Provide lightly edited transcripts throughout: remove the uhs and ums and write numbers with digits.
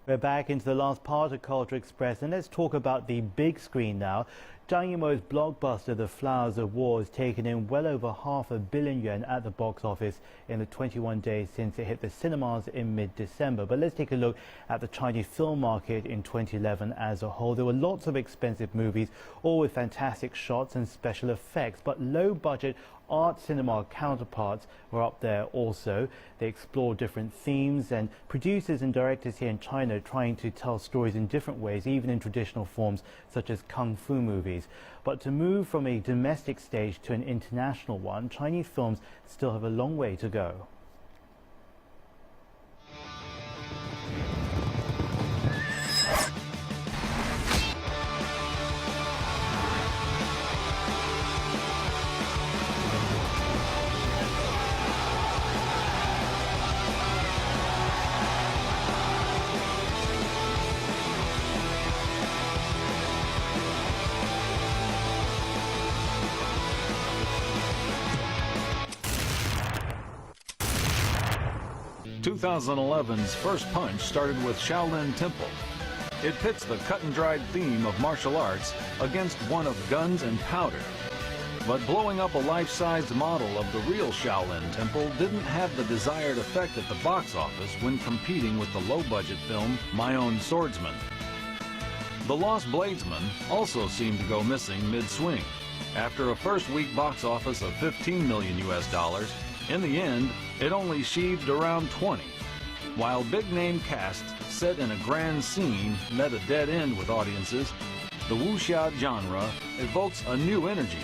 We're back into the last part of Culture Express, and let's talk about the big screen now. Zhang Yimou's blockbuster The Flowers of War has taken in well over £500 million at the box office in the 21 days since it hit the cinemas in mid-December. But let's take a look at the Chinese film market in 2011 as a whole. There were lots of expensive movies, all with fantastic shots and special effects, but low-budget art cinema counterparts were up there also. They explored different themes, and producers and directors here in China trying to tell stories in different ways, even in traditional forms such as kung fu movies. But to move from a domestic stage to an international one, Chinese films still have a long way to go. ...2011's First Punch started with Shaolin Temple. It pits the cut-and-dried theme of martial arts against one of guns and powder. But blowing up a life-sized model of the real Shaolin Temple didn't have the desired effect at the box office when competing with the low-budget film My Own Swordsman. The Lost Bladesman also seemed to go missing mid-swing. After a first-week box office of $15 million, in the end, it only sheaved around 20. While big-name casts set in a grand scene met a dead end with audiences, the wuxia genre evokes a new energy,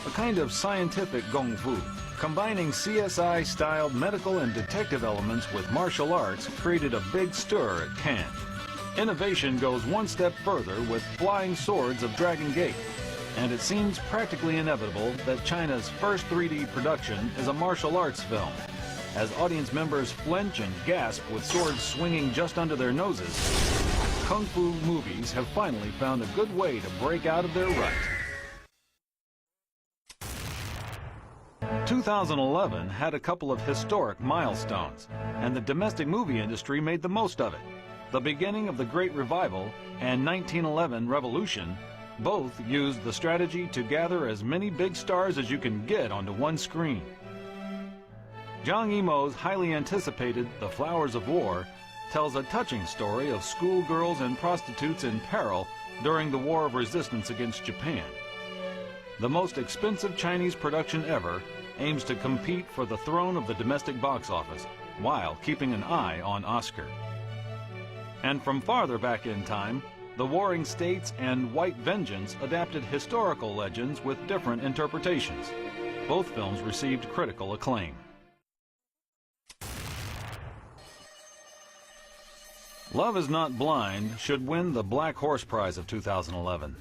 a kind of scientific kung fu. Combining CSI-styled medical and detective elements with martial arts created a big stir at Cannes. Innovation goes one step further with Flying Swords of Dragon Gate, and it seems practically inevitable that China's first 3D production is a martial arts film. As audience members flinch and gasp with swords swinging just under their noses, kung fu movies have finally found a good way to break out of their rut. 2011 had a couple of historic milestones, and the domestic movie industry made the most of it. The beginning of the Great Revival and 1911 Revolution both used the strategy to gather as many big stars as you can get onto one screen. Zhang Yimou's highly anticipated The Flowers of War tells a touching story of schoolgirls and prostitutes in peril during the War of Resistance against Japan. The most expensive Chinese production ever aims to compete for the throne of the domestic box office while keeping an eye on Oscar. And from farther back in time, The Warring States and White Vengeance adapted historical legends with different interpretations. Both films received critical acclaim. Love Is Not Blind should win the Black Horse Prize of 2011.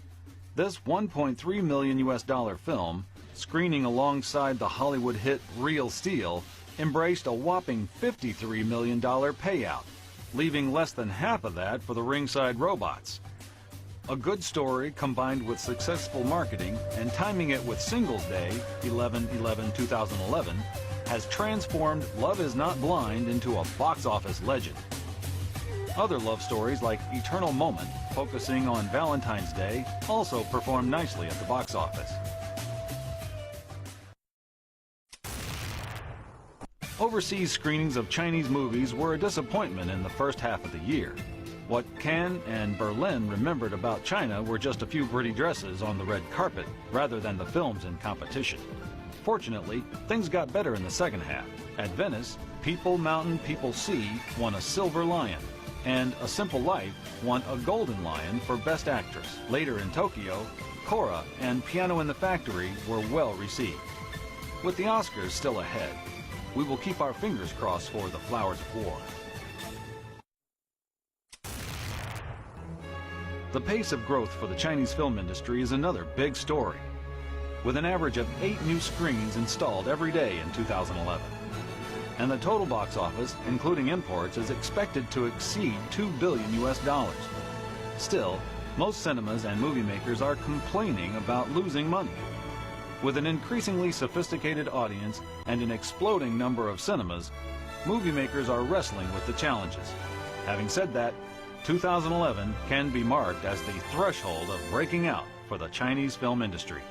This $1.3 million film, screening alongside the Hollywood hit Real Steel, embraced a whopping $53 million payout, leaving less than half of that for the ringside robots. A good story combined with successful marketing and timing it with Singles Day, 11/11/2011, has transformed Love Is Not Blind into a box office legend. Other love stories like Eternal Moment, focusing on Valentine's Day, also performed nicely at the box office. Overseas screenings of Chinese movies were a disappointment in the first half of the year. What Cannes and Berlin remembered about China were just a few pretty dresses on the red carpet, rather than the films in competition. Fortunately, things got better in the second half. At Venice, People Mountain, People Sea won a Silver Lion, and A Simple Life won a Golden Lion for Best Actress. Later in Tokyo, Cora and Piano in the Factory were well received. With the Oscars still ahead, we will keep our fingers crossed for The Flowers of War. The pace of growth for the Chinese film industry is another big story, with an average of 8 new screens installed every day in 2011. And the total box office, including imports, is expected to exceed $2 billion. Still, most cinemas and movie makers are complaining about losing money. With an increasingly sophisticated audience and an exploding number of cinemas, movie makers are wrestling with the challenges. Having said that, 2011 can be marked as the threshold of breaking out for the Chinese film industry.